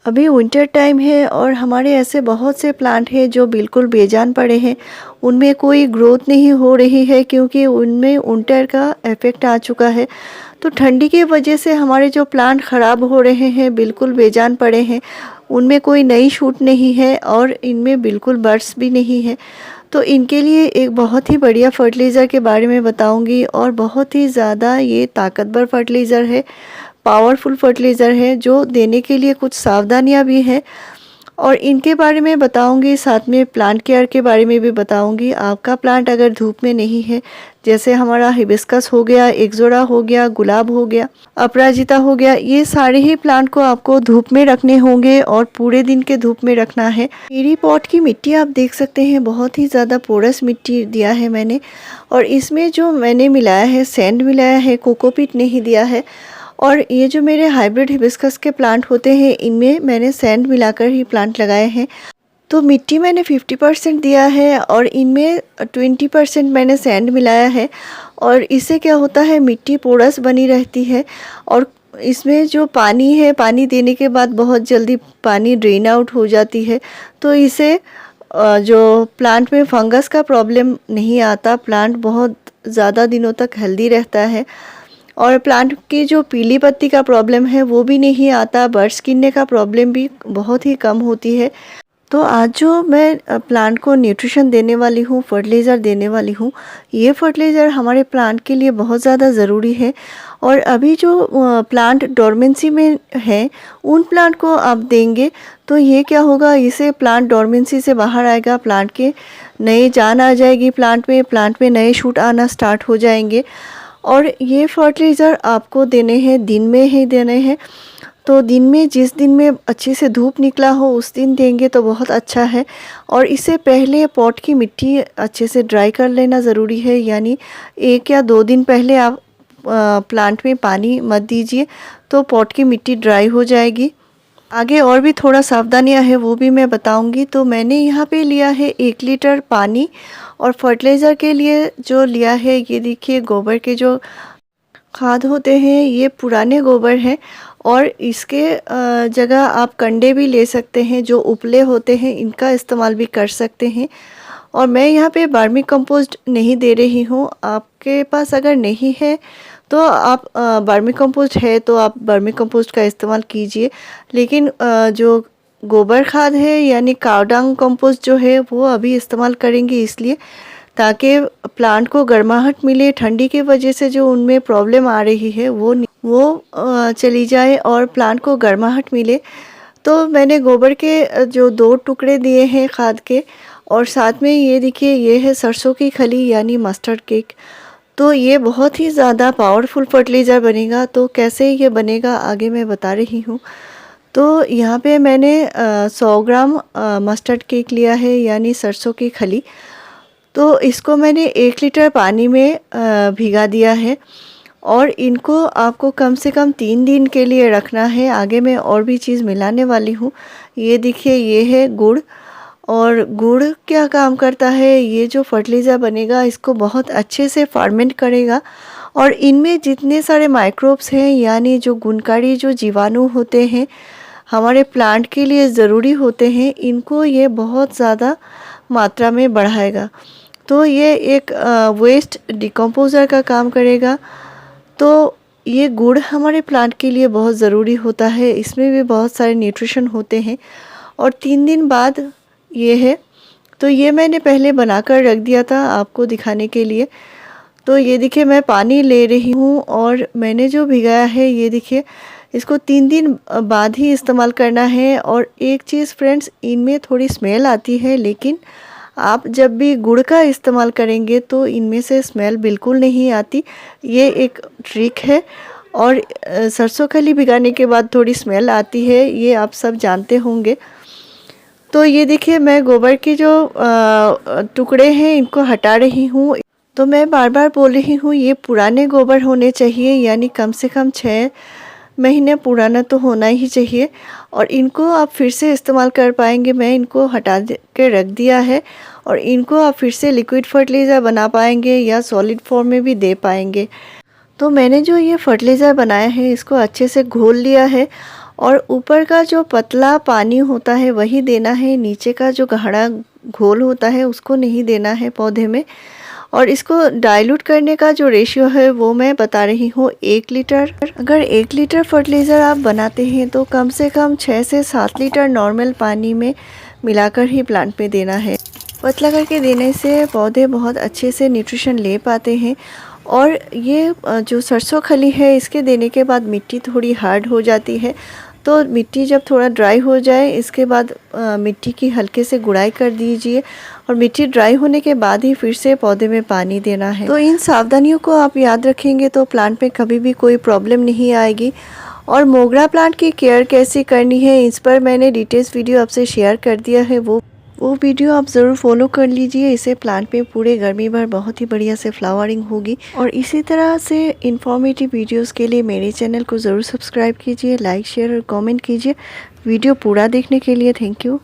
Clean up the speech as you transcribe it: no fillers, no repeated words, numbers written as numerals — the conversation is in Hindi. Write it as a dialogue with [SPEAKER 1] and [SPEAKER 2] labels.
[SPEAKER 1] अभी विंटर टाइम है और हमारे ऐसे बहुत से प्लांट हैं जो बिल्कुल बेजान पड़े हैं। उनमें कोई ग्रोथ नहीं हो रही है क्योंकि उनमें विंटर का इफ़ेक्ट आ चुका है। तो ठंडी की वजह से हमारे जो प्लांट ख़राब हो रहे हैं, बिल्कुल बेजान पड़े हैं। उनमें कोई नई शूट नहीं है और इनमें बिल्कुल बड्स भी नहीं है। तो इनके लिए एक बहुत ही बढ़िया फर्टिलाइज़र के बारे में बताऊंगी और बहुत ही ज़्यादा ये ताकतवर फर्टिलाइज़र है, पावरफुल फर्टिलाइज़र है जो देने के लिए कुछ सावधानियां भी हैं और इनके बारे में बताऊंगी। साथ में प्लांट केयर के बारे में भी बताऊंगी। आपका प्लांट अगर धूप में नहीं है, जैसे हमारा हिबिस्कस हो गया, एक्सोरा हो गया, गुलाब हो गया, अपराजिता हो गया, ये सारे ही प्लांट को आपको धूप में रखने होंगे और पूरे दिन के धूप में रखना है। मेरी पॉट की मिट्टी आप देख सकते हैं, बहुत ही ज़्यादा पोरस मिट्टी दिया है मैंने और इसमें जो मैंने मिलाया है, सैंड मिलाया है, कोकोपीट नहीं दिया है। और ये जो मेरे हाइब्रिड हिबिस्कस के प्लांट होते हैं, इनमें मैंने सैंड मिलाकर ही प्लांट लगाए हैं। तो मिट्टी मैंने 50% दिया है और इनमें 20% मैंने सैंड मिलाया है। और इससे क्या होता है, मिट्टी पोरस बनी रहती है और इसमें जो पानी है, पानी देने के बाद बहुत जल्दी पानी ड्रेन आउट हो जाती है। तो इसे जो प्लांट में फंगस का प्रॉब्लम नहीं आता, प्लांट बहुत ज़्यादा दिनों तक हेल्दी रहता है और प्लांट की जो पीली पत्ती का प्रॉब्लम है वो भी नहीं आता, बर्ड्स गिरने का प्रॉब्लम भी बहुत ही कम होती है। तो आज जो मैं प्लांट को न्यूट्रिशन देने वाली हूँ, फर्टिलाइज़र देने वाली हूँ, ये फर्टिलाइज़र हमारे प्लांट के लिए बहुत ज़्यादा ज़रूरी है। और अभी जो प्लांट डोरमेंसी में है, उन प्लांट को आप देंगे तो ये क्या होगा, इसे प्लांट डोरमेंसी से बाहर आएगा, प्लांट के नई जान आ जाएगी, प्लांट में नए शूट आना स्टार्ट हो जाएंगे। और ये फर्टिलाइज़र आपको देने हैं, दिन में ही देने हैं। तो दिन में, जिस दिन में अच्छे से धूप निकला हो उस दिन देंगे तो बहुत अच्छा है। और इससे पहले पॉट की मिट्टी अच्छे से ड्राई कर लेना ज़रूरी है, यानी 1 या 2 दिन पहले आप प्लांट में पानी मत दीजिए तो पॉट की मिट्टी ड्राई हो जाएगी। आगे और भी थोड़ा सावधानियां हैं, वो भी मैं बताऊंगी। तो मैंने यहाँ पे लिया है 1 लीटर पानी और फर्टिलाइज़र के लिए जो लिया है, ये देखिए गोबर के जो खाद होते हैं, ये पुराने गोबर हैं और इसके जगह आप कंडे भी ले सकते हैं, जो उपले होते हैं इनका इस्तेमाल भी कर सकते हैं। और मैं यहाँ पे वर्मी कंपोस्ट नहीं दे रही हूँ। आपके पास अगर नहीं है तो आप वर्मी कंपोस्ट है तो आप वर्मी कंपोस्ट का इस्तेमाल कीजिए, लेकिन जो गोबर खाद है यानी काव डंग कंपोस्ट जो है वो अभी इस्तेमाल करेंगे, इसलिए ताकि प्लांट को गर्माहट मिले, ठंडी की वजह से जो उनमें प्रॉब्लम आ रही है वो चली जाए और प्लांट को गर्माहट मिले। तो मैंने गोबर के जो 2 टुकड़े दिए हैं खाद के और साथ में ये देखिए, ये है सरसों की खली यानी मस्टर्ड केक। तो ये बहुत ही ज़्यादा पावरफुल फर्टिलाइज़र बनेगा। तो कैसे ये बनेगा आगे मैं बता रही हूँ। तो यहाँ पे मैंने 100 ग्राम मस्टर्ड केक लिया है यानी सरसों की खली। तो इसको मैंने 1 लीटर पानी में भिगा दिया है और इनको आपको कम से कम 3 दिन के लिए रखना है। आगे मैं और भी चीज़ मिलाने वाली हूँ। ये देखिए, ये है गुड़। और गुड़ क्या काम करता है, ये जो फर्टिलाइज़र बनेगा इसको बहुत अच्छे से फर्मेंट करेगा और इनमें जितने सारे माइक्रोब्स हैं यानी जो गुणकारी जो जीवाणु होते हैं, हमारे प्लांट के लिए ज़रूरी होते हैं, इनको ये बहुत ज़्यादा मात्रा में बढ़ाएगा। तो ये एक वेस्ट डिकम्पोज़र का काम करेगा। तो ये गुड़ हमारे प्लांट के लिए बहुत ज़रूरी होता है, इसमें भी बहुत सारे न्यूट्रिशन होते हैं। और 3 दिन बाद ये है, तो ये मैंने पहले बनाकर रख दिया था आपको दिखाने के लिए। तो ये देखिए, मैं पानी ले रही हूँ और मैंने जो भिगाया है, ये देखिए, इसको 3 दिन बाद ही इस्तेमाल करना है। और एक चीज़ फ्रेंड्स, इनमें थोड़ी स्मेल आती है, लेकिन आप जब भी गुड़ का इस्तेमाल करेंगे तो इनमें से स्मेल बिल्कुल नहीं आती। ये एक ट्रिक है। और सरसों खली भिगाने के बाद थोड़ी स्मेल आती है, ये आप सब जानते होंगे। तो ये देखिए, मैं गोबर के जो टुकड़े हैं इनको हटा रही हूँ। तो मैं बार बार बोल रही हूँ, ये पुराने गोबर होने चाहिए, यानी कम से कम 6 महीने पुराना तो होना ही चाहिए और इनको आप फिर से इस्तेमाल कर पाएंगे। मैं इनको हटा के रख दिया है और इनको आप फिर से लिक्विड फर्टिलाइज़र बना पाएंगे या सॉलिड फॉर्म में भी दे पाएंगे। तो मैंने जो ये फर्टिलाइज़र बनाया है इसको अच्छे से घोल लिया है और ऊपर का जो पतला पानी होता है वही देना है, नीचे का जो गाढ़ा घोल होता है उसको नहीं देना है पौधे में। और इसको डाइल्यूट करने का जो रेशियो है वो मैं बता रही हूँ 1 लीटर। अगर 1 लीटर फर्टिलाइज़र आप बनाते हैं तो कम से कम 6 से 7 लीटर नॉर्मल पानी में मिलाकर ही प्लांट पे देना है। पतला करके देने से पौधे बहुत अच्छे से न्यूट्रिशन ले पाते हैं। और ये जो सरसों खली है इसके देने के बाद मिट्टी थोड़ी हार्ड हो जाती है, तो मिट्टी जब थोड़ा ड्राई हो जाए इसके बाद मिट्टी की हल्के से गुड़ाई कर दीजिए और मिट्टी ड्राई होने के बाद ही फिर से पौधे में पानी देना है। तो इन सावधानियों को आप याद रखेंगे तो प्लांट में कभी भी कोई प्रॉब्लम नहीं आएगी। और मोगरा प्लांट की केयर कैसे करनी है इस पर मैंने डिटेल्स वीडियो आपसे शेयर कर दिया है, वो वीडियो आप ज़रूर फॉलो कर लीजिए। इससे प्लांट में पूरे गर्मी भर बहुत ही बढ़िया से फ्लावरिंग होगी। और इसी तरह से इन्फॉर्मेटिव वीडियोस के लिए मेरे चैनल को ज़रूर सब्सक्राइब कीजिए, लाइक शेयर और कमेंट कीजिए। वीडियो पूरा देखने के लिए थैंक यू।